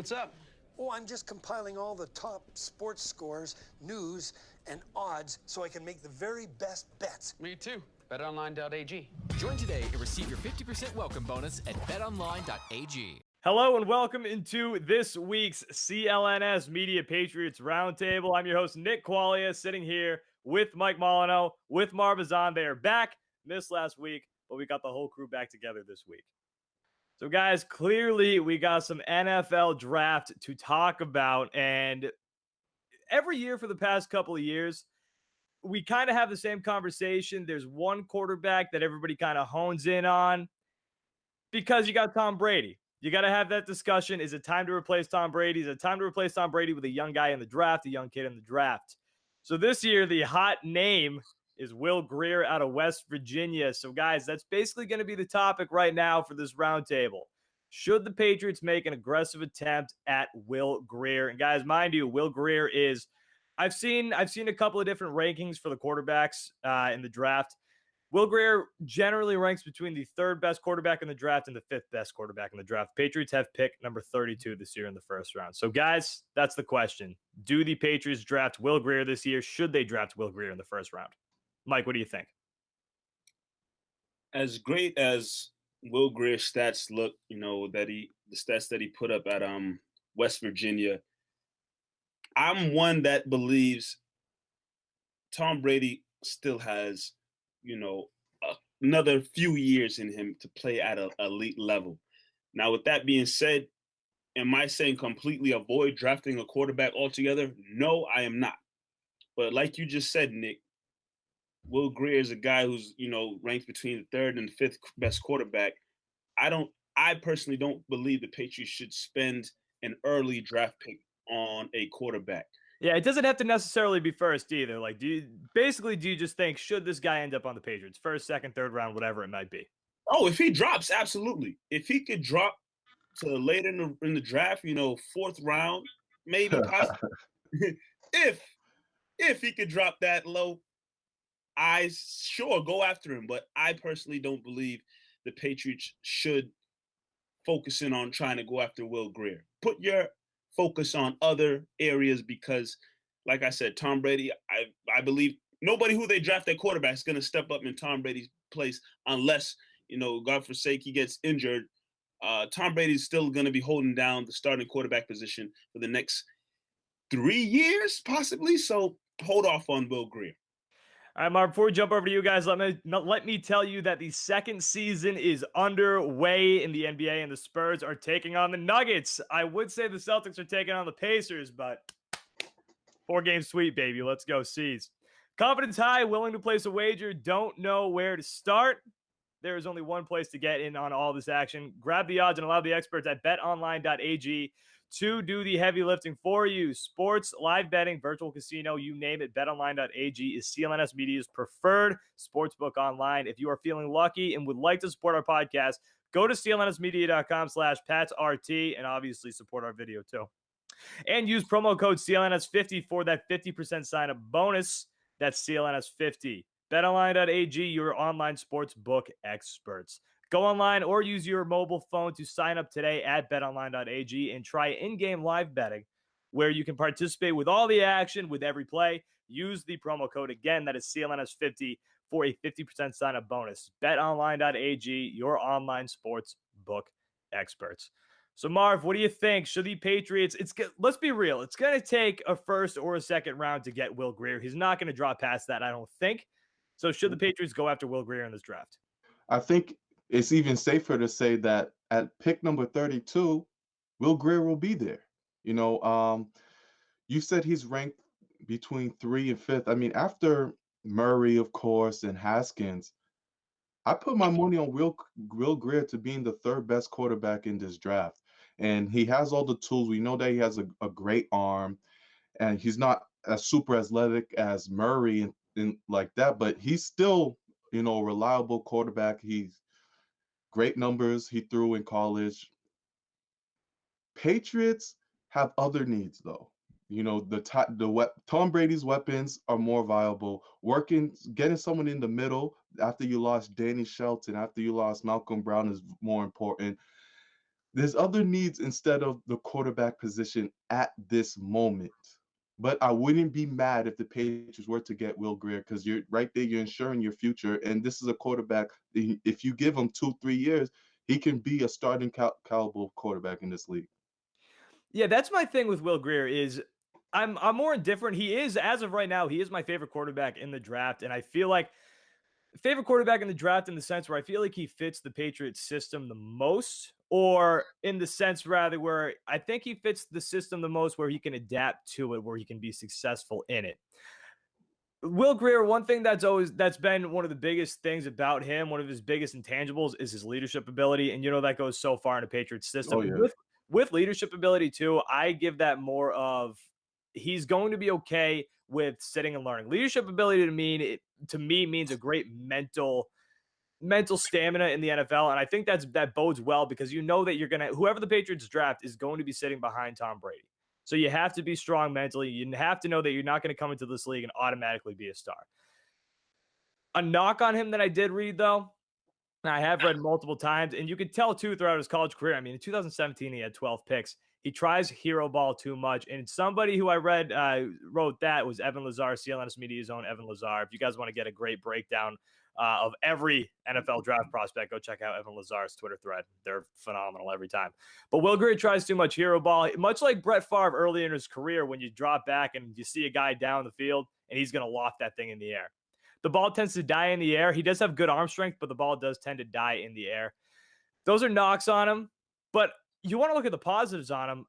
What's up? Oh, I'm just compiling all the top sports scores, news, and odds so I can make the very best bets. Me too. BetOnline.ag. Join today and receive your 50% welcome bonus at betonline.ag. Hello and welcome into this week's CLNS Media Patriots Roundtable. I'm your host, Nick Qualia, sitting here with Mike Molyneux, with Marvazan. They are back. Missed last week, but we got the whole crew back together this week. So, guys, clearly we got some NFL draft to talk about. And every year for the past couple of years, we kind of have the same conversation. There's one quarterback that everybody kind of hones in on because you got Tom Brady. You got to have that discussion. Is it time to replace Tom Brady? Is it time to replace Tom Brady with a young guy in the draft, a young kid in the draft? So this year, the hot name is Will Grier out of West Virginia. So, guys, that's basically going to be the topic right now for this roundtable. Should the Patriots make an aggressive attempt at Will Grier? And, guys, mind you, Will Grier is – I've seen a couple of different rankings for the quarterbacks in the draft. Will Grier generally ranks between the third best quarterback in the draft and the fifth best quarterback in the draft. Patriots have picked number 32 this year in the first round. So, guys, that's the question. Do the Patriots draft Will Grier this year? Should they draft Will Grier in the first round? Mike, what do you think? As great as Will Grier's stats look, the stats that he put up at West Virginia, I'm one that believes Tom Brady still has another few years in him to play at an elite level. Now, with that being said, am I saying completely avoid drafting a quarterback altogether? No, I am not. But like you just said, Nick, Will Grier is a guy who's, ranked between the third and fifth best quarterback. I personally don't believe the Patriots should spend an early draft pick on a quarterback. Yeah, it doesn't have to necessarily be first either. Like, do you just think, should this guy end up on the Patriots? First, second, third round, whatever it might be. Oh, if he drops, absolutely. If he could drop to later in the draft, fourth round, maybe possibly. if he could drop that low, I sure go after him. But I personally don't believe the Patriots should focus in on trying to go after Will Grier. Put your focus on other areas because, like I said, Tom Brady, I believe nobody who they draft at quarterback is going to step up in Tom Brady's place unless, God forsake, he gets injured. Tom Brady is still going to be holding down the starting quarterback position for the next 3 years, possibly. So hold off on Will Grier. All right, Mark, before we jump over to you guys, let me tell you that the second season is underway in the NBA, and the Spurs are taking on the Nuggets. I would say the Celtics are taking on the Pacers, but 4-game sweep, baby. Let's go, C's. Confidence high, willing to place a wager, don't know where to start. There is only one place to get in on all this action. Grab the odds and allow the experts at betonline.ag to do the heavy lifting for you. Sports, live betting, virtual casino, you name it, betonline.ag is CLNS Media's preferred sportsbook online. If you are feeling lucky and would like to support our podcast, go to clnsmedia.com/PatsRT and obviously support our video too. And use promo code CLNS50 for that 50% sign-up bonus. That's CLNS50. BetOnline.ag, your online sports book experts. Go online or use your mobile phone to sign up today at betonline.ag and try in-game live betting where you can participate with all the action with every play. Use the promo code again, that is CLNS50 for a 50% sign-up bonus. BetOnline.ag, your online sports book experts. So, Marv, what do you think? Should the Patriots, let's be real, it's going to take a first or a second round to get Will Grier. He's not going to drop past that, I don't think. So should the Patriots go after Will Grier in this draft? I think it's even safer to say that at pick number 32, Will Grier will be there. You said he's ranked between 3 and 5th. I mean, after Murray, of course, and Haskins, I put my money on Will Grier to being the third best quarterback in this draft. And he has all the tools. We know that he has a great arm, and he's not as super athletic as Murray and like that, but he's still, a reliable quarterback. He's great numbers he threw in college. Patriots have other needs, though. Tom Brady's weapons are more viable. Getting someone in the middle after you lost Danny Shelton, after you lost Malcolm Brown is more important. There's other needs instead of the quarterback position at this moment. But I wouldn't be mad if the Patriots were to get Will Grier, because you're right there, you're ensuring your future. And this is a quarterback, if you give him 2, 3 years, he can be a starting caliber quarterback in this league. Yeah, that's my thing with Will Grier is I'm more indifferent. He is, as of right now, he is my favorite quarterback in the draft. And I feel like favorite quarterback in the draft in the sense where I feel like he fits the Patriots system the most, or in the sense rather where I think he fits the system the most, where he can adapt to it, where he can be successful in it. Will Grier, one thing that's been one of the biggest things about him, one of his biggest intangibles is his leadership ability. And that goes so far in a Patriots system. Oh, And yeah. with leadership ability too, I give that more of he's going to be okay with sitting and learning. Leadership ability to me means a great mental stamina in the NFL. And I think that bodes well because that whoever the Patriots draft is going to be sitting behind Tom Brady. So you have to be strong mentally. You have to know that you're not going to come into this league and automatically be a star. A knock on him that I did read, though, and I have read multiple times, and you could tell, too, throughout his college career. I mean, in 2017, he had 12 picks. He tries hero ball too much. And somebody who I read wrote that was Evan Lazar, CLNS Media's own Evan Lazar. If you guys want to get a great breakdown of every NFL draft prospect, go check out Evan Lazar's Twitter thread. They're phenomenal every time. But Will Grier tries too much hero ball, much like Brett Favre early in his career when you drop back and you see a guy down the field and he's going to loft that thing in the air. The ball tends to die in the air. He does have good arm strength, but the ball does tend to die in the air. Those are knocks on him. But you want to look at the positives on him.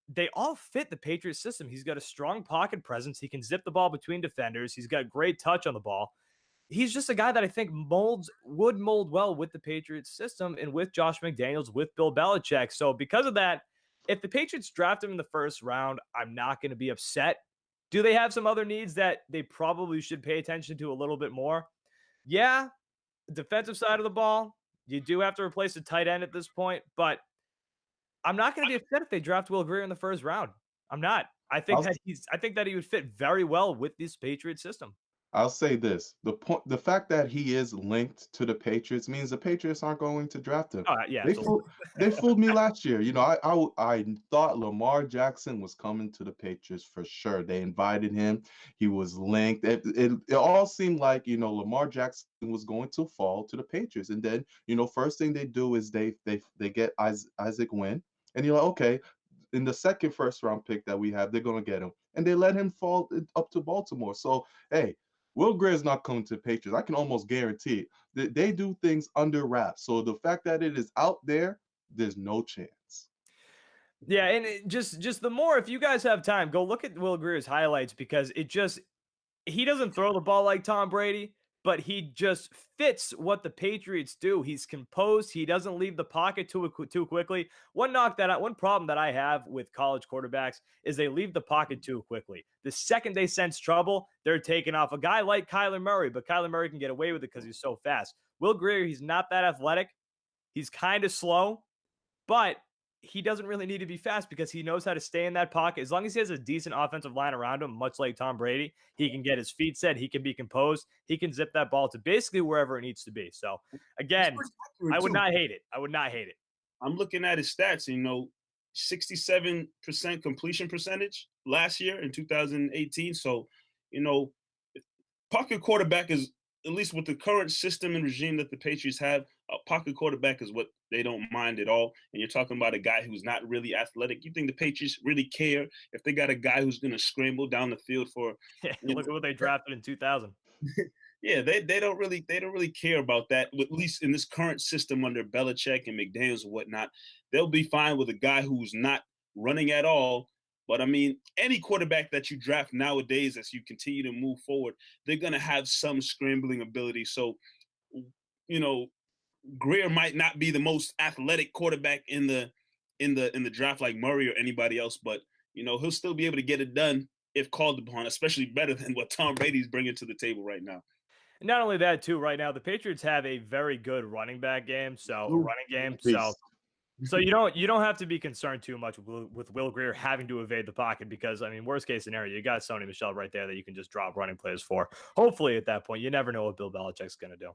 They all fit the Patriots system. He's got a strong pocket presence. He can zip the ball between defenders. He's got great touch on the ball. He's just a guy that I think would mold well with the Patriots system and with Josh McDaniels, with Bill Belichick. So because of that, if the Patriots draft him in the first round, I'm not going to be upset. Do they have some other needs that they probably should pay attention to a little bit more? Yeah, defensive side of the ball, you do have to replace a tight end at this point, but I'm not going to be upset if they draft Will Grier in the first round. I'm not. I think that he would fit very well with this Patriot system. I'll say this: the fact that he is linked to the Patriots means the Patriots aren't going to draft him. Yeah, they fooled me last year. I thought Lamar Jackson was coming to the Patriots for sure. They invited him. He was linked. It all seemed like Lamar Jackson was going to fall to the Patriots, and then first thing they do is they get Isaac Wynn, and you're like, okay, in the second first round pick that we have, they're gonna get him, and they let him fall up to Baltimore. So hey. Will Grier is not coming to the Patriots. I can almost guarantee it. They do things under wraps. So the fact that it is out there, there's no chance. Yeah, and just the more, if you guys have time, go look at Will Grier's highlights because he doesn't throw the ball like Tom Brady, but he just fits what the Patriots do. He's composed. He doesn't leave the pocket too quickly. One problem that I have with college quarterbacks is they leave the pocket too quickly. The second they sense trouble, they're taking off. A guy like Kyler Murray, but Kyler Murray can get away with it because he's so fast. Will Grier, he's not that athletic. He's kind of slow, but he doesn't really need to be fast because he knows how to stay in that pocket. As long as he has a decent offensive line around him, much like Tom Brady, he can get his feet set. He can be composed. He can zip that ball to basically wherever it needs to be. So, again, I would not hate it. I'm looking at his stats, 67% completion percentage last year in 2018. So, pocket quarterback is, at least with the current system and regime that the Patriots have, a pocket quarterback is what they don't mind at all. And you're talking about a guy who's not really athletic. You think the Patriots really care if they got a guy who's going to scramble down the field for? Look at what they drafted in 2000. Yeah, they don't really care about that. At least in this current system under Belichick and McDaniels and whatnot, they'll be fine with a guy who's not running at all. But I mean, any quarterback that you draft nowadays, as you continue to move forward, they're gonna have some scrambling ability. So, Grier might not be the most athletic quarterback in the draft like Murray or anybody else, but he'll still be able to get it done if called upon, especially better than what Tom Brady's bringing to the table right now. Not only that, too, right now the Patriots have a very good running game. So you don't have to be concerned too much with Will Grier having to evade the pocket because, I mean, worst case scenario, you got Sony Michel right there that you can just drop running plays for. Hopefully at that point, you never know what Bill Belichick's going to do.